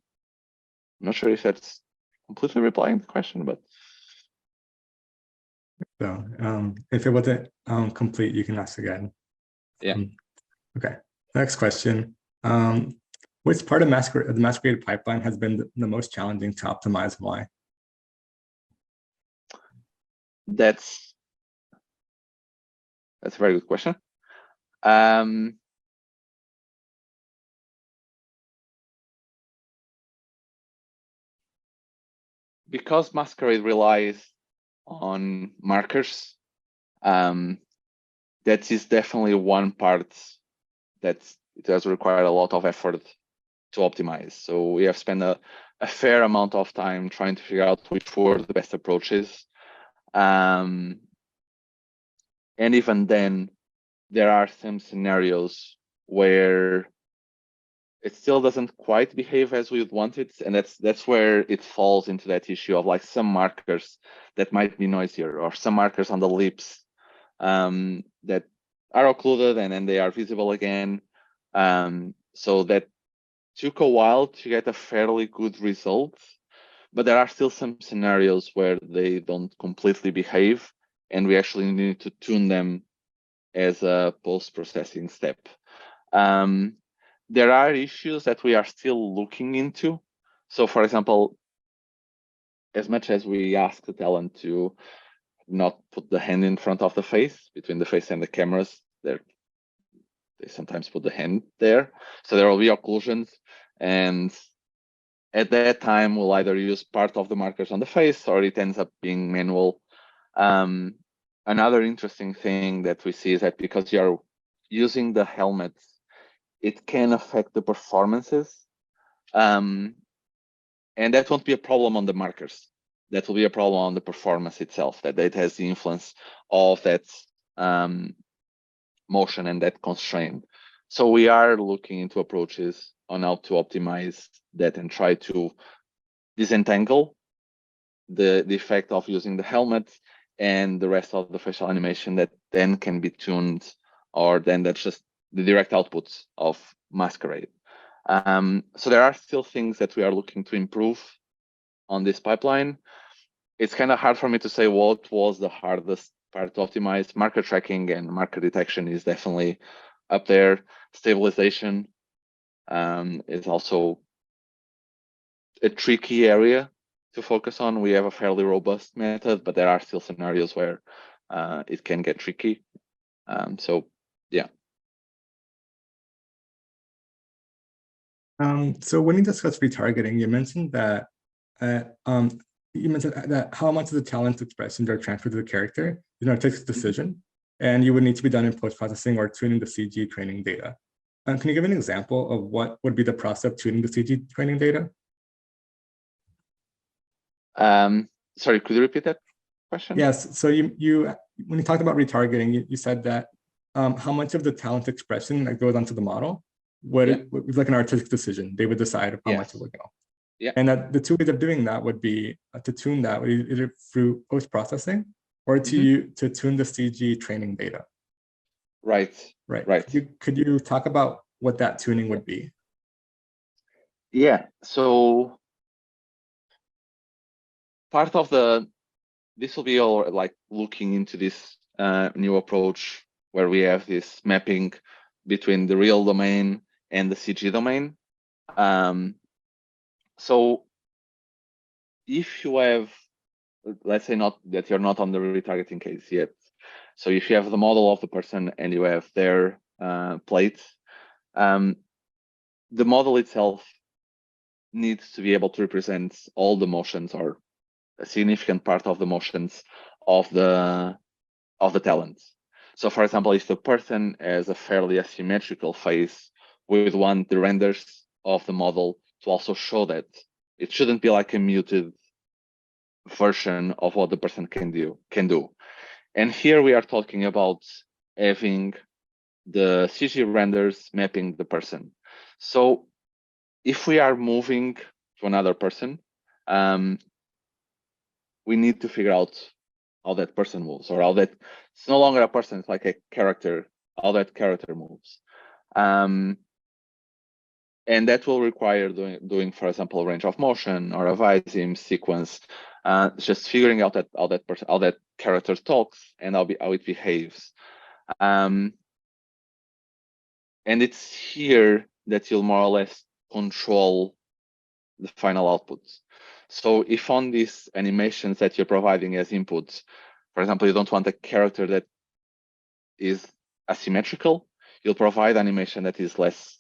I'm not sure if that's completely replying to the question, but. So if it wasn't complete, you can ask again. Yeah. Okay. Next question. Which part of the Masquerade pipeline has been the most challenging to optimize? Why? That's a very good question. Because Masquerade relies on markers, that is definitely one part that it does require a lot of effort to optimize. So we have spent a fair amount of time trying to figure out which were the best approaches. And even then, there are some scenarios where it still doesn't quite behave as we would want it, and that's where it falls into that issue of like some markers that might be noisier, or some markers on the lips that are occluded and then they are visible again. So that took a while to get a fairly good result, but there are still some scenarios where they don't completely behave, and we actually need to tune them as a post-processing step. There are issues that we are still looking into. So, for example, as much as we ask the talent to not put the hand in front of the face, between the face and the cameras, they sometimes put the hand there. So there will be occlusions, and at that time, we'll either use part of the markers on the face, or it ends up being manual. Another interesting thing that we see is that because you're using the helmets, it can affect the performances. And that won't be a problem on the markers. That will be a problem on the performance itself, that it has the influence of that motion and that constraint. So we are looking into approaches on how to optimize that and try to disentangle the effect of using the helmet and the rest of the facial animation that then can be tuned, or then that's just the direct outputs of Masquerade. So there are still things that we are looking to improve on this pipeline. It's kind of hard for me to say what was the hardest part to optimize. Marker tracking and marker detection is definitely up there. Stabilization is also a tricky area to focus on. We have a fairly robust method, but there are still scenarios where it can get tricky. So yeah. So when you discuss retargeting, you mentioned that how much of the talent expressions are transferred to the character is an artistic decision, and you would need to be done in post-processing or tuning the CG training data. Can you give an example of what would be the process of tuning the CG training data? Sorry, could you repeat that question? Yes. So you when you talked about retargeting, you said that how much of the talent expression that goes onto the model would like an artistic decision. They would decide how much it would go. Yeah. And that the two ways of doing that would be to tune that either through post-processing or to tune the CG training data. Right. Could you talk about what that tuning would be? Yeah. So part of this will be all like looking into this new approach where we have this mapping between the real domain and the CG domain. So if you have, let's say not that you're not on the retargeting case yet. So if you have the model of the person and you have their plate, the model itself needs to be able to represent all the motions, or a significant part of the motions of the talent. So for example, if the person has a fairly asymmetrical face, we would want the renders of the model to also show that. It shouldn't be like a muted version of what the person can do. And here we are talking about having the CG renders mapping the person. So if we are moving to another person, we need to figure out how that person moves, or how that it's no longer a person, it's like a character, how that character moves. And that will require doing, for example, range of motion or a visime sequence, just figuring out how that character talks and how it behaves. And it's here that you'll more or less control the final outputs. So if on these animations that you're providing as inputs, for example, you don't want a character that is asymmetrical, you'll provide animation that is less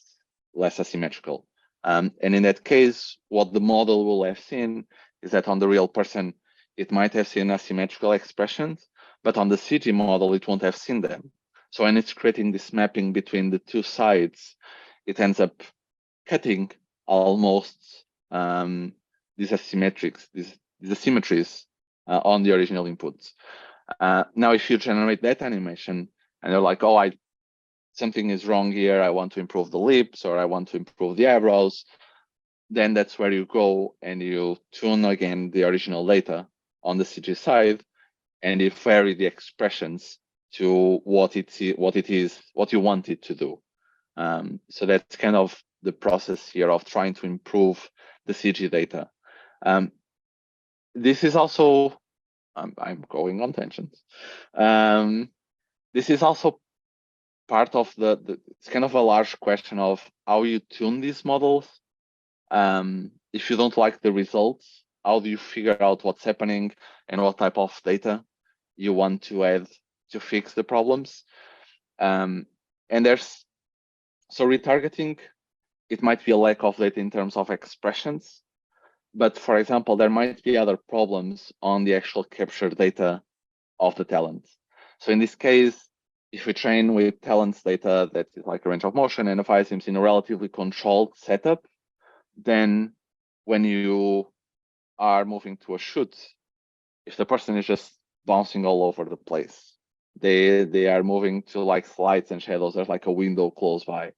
asymmetrical. And in that case, what the model will have seen is that on the real person, it might have seen asymmetrical expressions, but on the CG model, it won't have seen them. So when it's creating this mapping between the two sides, it ends up cutting almost these asymmetries on the original inputs. Now, if you generate that animation and you're like, oh, something is wrong here, I want to improve the lips or I want to improve the eyebrows, then that's where you go and you tune again the original data on the CG side, and you vary the expressions to what you want it to do. So that's kind of the process here of trying to improve the CG data. This is also, I'm going on tangents. This is also part of it's kind of a large question of how you tune these models. If you don't like the results, how do you figure out what's happening and what type of data you want to add to fix the problems? And so retargeting, it might be a lack of data in terms of expressions, but for example, there might be other problems on the actual capture data of the talent. So in this case, if we train with talents data that is like a range of motion and if seems in a relatively controlled setup, then when you are moving to a shoot, if the person is just bouncing all over the place, they are moving to like lights and shadows, there's like a window close by,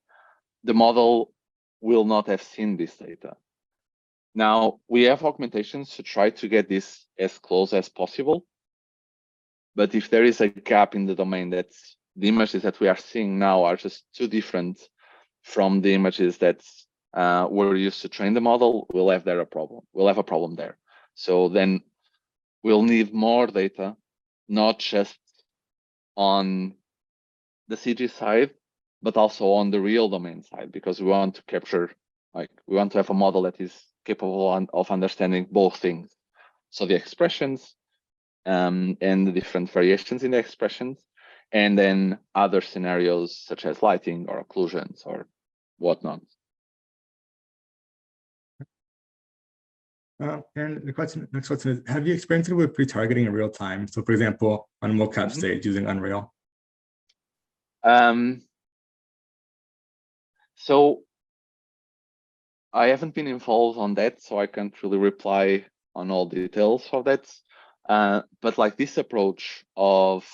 the model will not have seen this data. Now, we have augmentations to try to get this as close as possible. But if there is a gap in the domain, that's the images that we are seeing now are just too different from the images that were used to train the model, we'll have a problem there. So then we'll need more data, not just on the CG side, but also on the real domain side, because we want to capture, we want to have a model that is capable of understanding both things. So the expressions and the different variations in the expressions, and then other scenarios such as lighting or occlusions or whatnot. And next question is, have you experienced it with retargeting in real time? So for example, on a mocap stage using Unreal? So I haven't been involved on that, so I can't really reply on all details of that. But like this approach of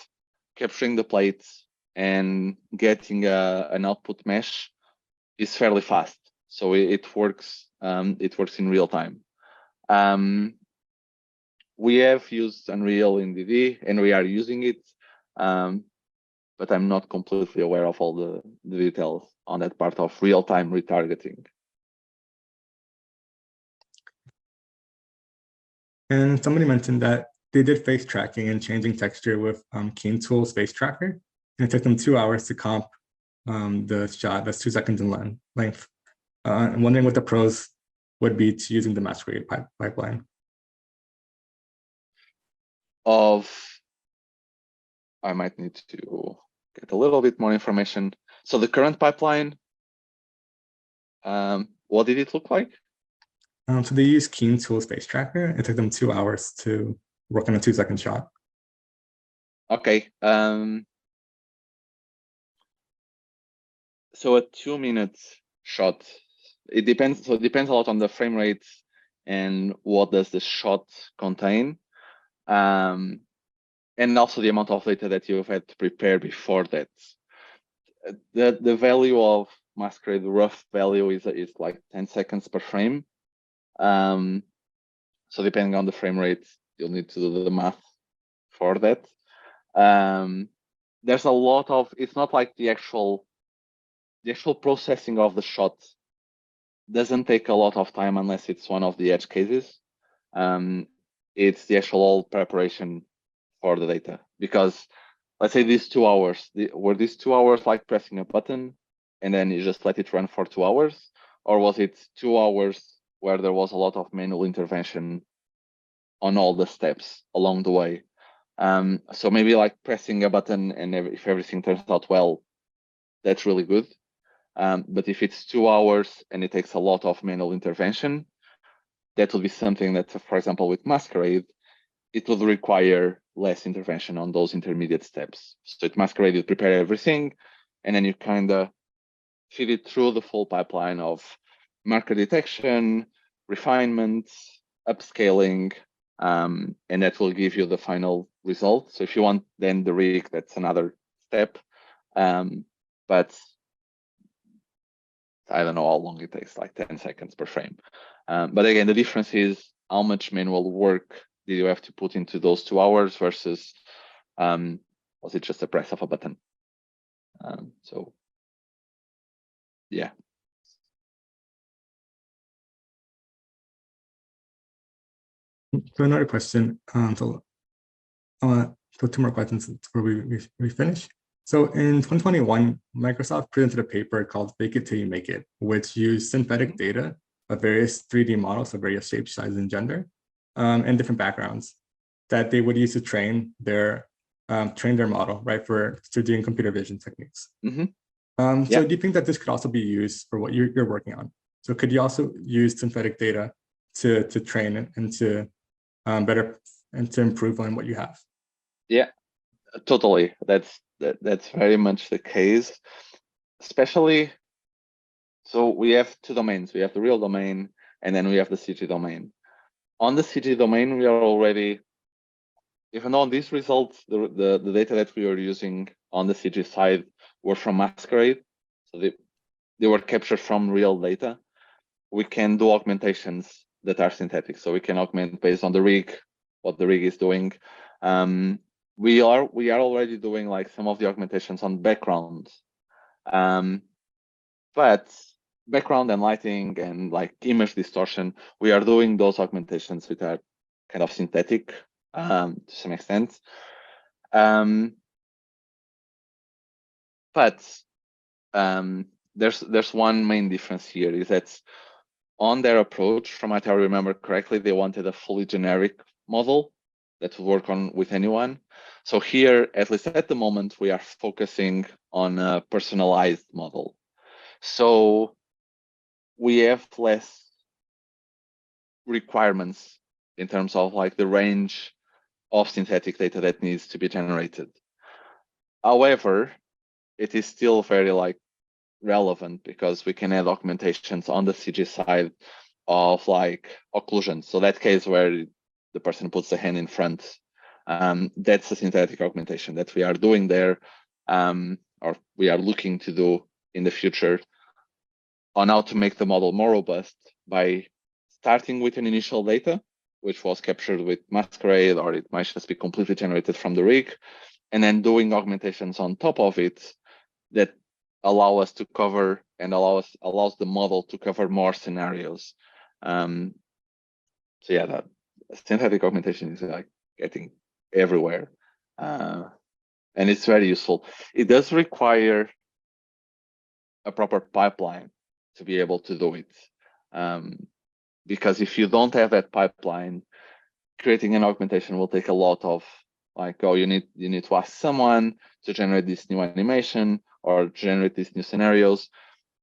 capturing the plates and getting an output mesh is fairly fast. So it works. It works in real time. We have used Unreal in DD and we are using it, but I'm not completely aware of all the details on that part of real-time retargeting. And somebody mentioned that they did face tracking and changing texture with Keen Tool's face tracker, and it took them 2 hours to comp the shot that's 2 seconds in length. I'm wondering what the pros would be to using the Masquerade pipeline. I might need to get a little bit more information. So the current pipeline, what did it look like? So they use Keen Tool's face tracker. It took them 2 hours to work on a 2-second shot. Okay. So a 2-minute shot, it depends. So it depends a lot on the frame rate and what does the shot contain, and also the amount of data that you've had to prepare before that. The value of Masquerade, the rough value is like 10 seconds per frame. So depending on the frame rate, you'll need to do the math for that. There's a lot of, it's not like the actual processing of the shot doesn't take a lot of time unless it's one of the edge cases. It's the actual preparation for the data, because let's say these 2 hours, were these 2 hours like pressing a button and then you just let it run for 2 hours? or was it 2 hours where there was a lot of manual intervention on all the steps along the way? So maybe like pressing a button and if everything turns out well, that's really good. But if it's 2 hours and it takes a lot of manual intervention, that would be something that, for example, with Masquerade, it would require less intervention on those intermediate steps. So at Masquerade, you prepare everything, and then you kind of feed it through the full pipeline of marker detection, refinement, upscaling, and that will give you the final result. So if you want then the rig, that's another step. But I don't know how long it takes, like 10 seconds per frame. But again, the difference is how much manual work did you have to put into those 2 hours versus was it just a press of a button? So yeah. So another question. So two more questions before we finish. So in 2021, Microsoft presented a paper called Fake It Till You Make It, which used synthetic data of various 3D models of various shapes, sizes, and gender, and different backgrounds that they would use to train their model, right, for doing computer vision techniques. So do you think that this could also be used for what you're working on? So could you also use synthetic data to train it and to better and to improve on what you have? Yeah, totally. That's very much the case, especially. So we have two domains. We have the real domain, and then we have the CG domain. On the CG domain, we are already, even though these results, the data that we were using on the CG side were from Masquerade, so they were captured from real data. We can do augmentations that are synthetic. So we can augment based on the rig, what the rig is doing. We are already doing like some of the augmentations on background, but background and lighting and like image distortion, we are doing those augmentations which are kind of synthetic to some extent. But there's one main difference here, is that on their approach, from what I remember correctly, they wanted a fully generic model that would work on with anyone. So here, at least at the moment, we are focusing on a personalized model. So we have less requirements in terms of like the range of synthetic data that needs to be generated. However, it is still very like relevant because we can add augmentations on the CG side of like occlusion. So that case where the person puts the hand in front, that's a synthetic augmentation that we are doing there, or we are looking to do in the future on how to make the model more robust by starting with an initial data, which was captured with Masquerade, or it might just be completely generated from the rig, and then doing augmentations on top of it that allow us to cover and allows the model to cover more scenarios. So yeah, that synthetic augmentation is like getting everywhere, and it's very useful. It does require a proper pipeline to be able to do it, because if you don't have that pipeline, creating an augmentation will take a lot of like, oh, you need to ask someone to generate this new animation or generate these new scenarios.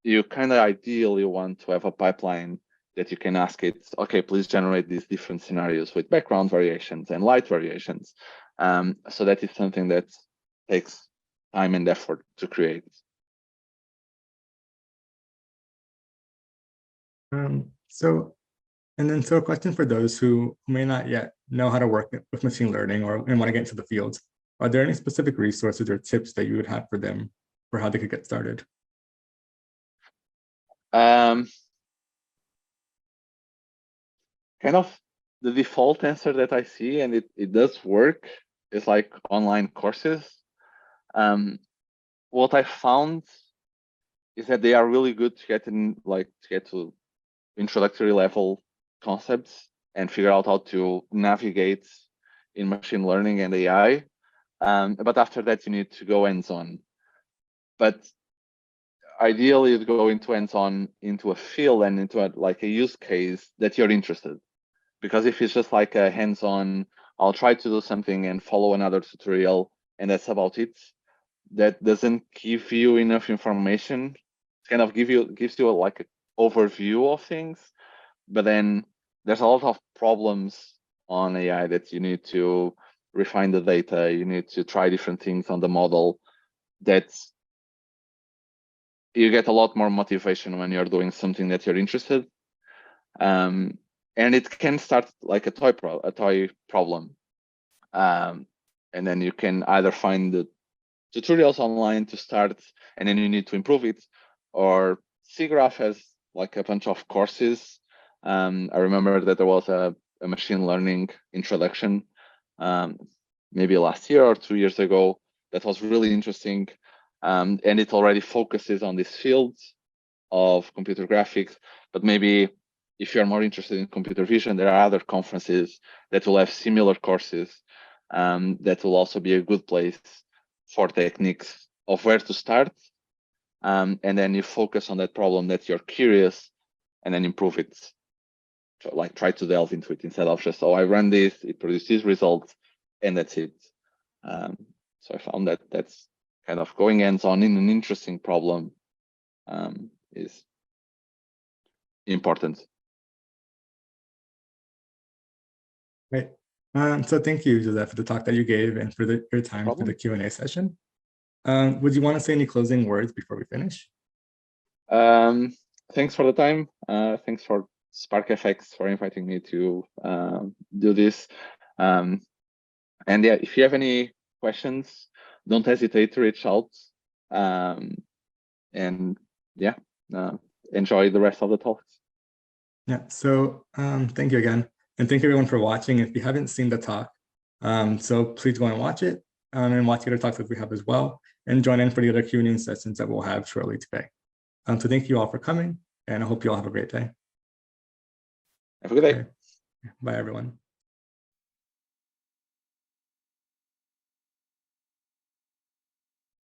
You kind of ideally want to have a pipeline that you can ask it, okay, please generate these different scenarios with background variations and light variations. So that is something that takes time and effort to create. So a question for those who may not yet know how to work with machine learning and want to get into the field. Are there any specific resources or tips that you would have for them for how they could get started? Kind of the default answer that I see, and it does work, is like online courses. What I found is that they are really good to get to introductory level concepts and figure out how to navigate in machine learning and AI. But after that, you need to go hands-on. But ideally you'd go into hands-on into a field and into like a use case that you're interested. Because if it's just like a hands-on, I'll try to do something and follow another tutorial and that's about it, that doesn't give you enough information. It kind of gives you like an overview of things, but then there's a lot of problems on AI that you need to refine the data, you need to try different things on the model, that you get a lot more motivation when you're doing something that you're interested. And it can start like a toy problem. And then you can either find the tutorials online to start, and then you need to improve it, or SIGGRAPH has like a bunch of courses. I remember that there was a machine learning introduction maybe last year or 2 years ago that was really interesting, and it already focuses on this field of computer graphics. But maybe if you're more interested in computer vision, there are other conferences that will have similar courses that will also be a good place for techniques of where to start. And then you focus on that problem that you're curious and then improve it. So like try to delve into it instead of just, oh, I run this, it produces results, and that's it. So I found that that's kind of going hands-on in an interesting problem is important. Great. So thank you, Joseph, for the talk that you gave and for your time for the Q&A session. Would you want to say any closing words before we finish? Thanks for the time. Thanks for SparkFX for inviting me to do this. And yeah, if you have any questions, don't hesitate to reach out. And yeah, enjoy the rest of the talks. Yeah, so thank you again. And thank you everyone for watching. If you haven't seen the talk, so please go and watch it and watch the other talks that we have as well, and join in for the other Q&A sessions that we'll have shortly today. So thank you all for coming, and I hope you all have a great day. Have a good day. Okay. Bye, everyone.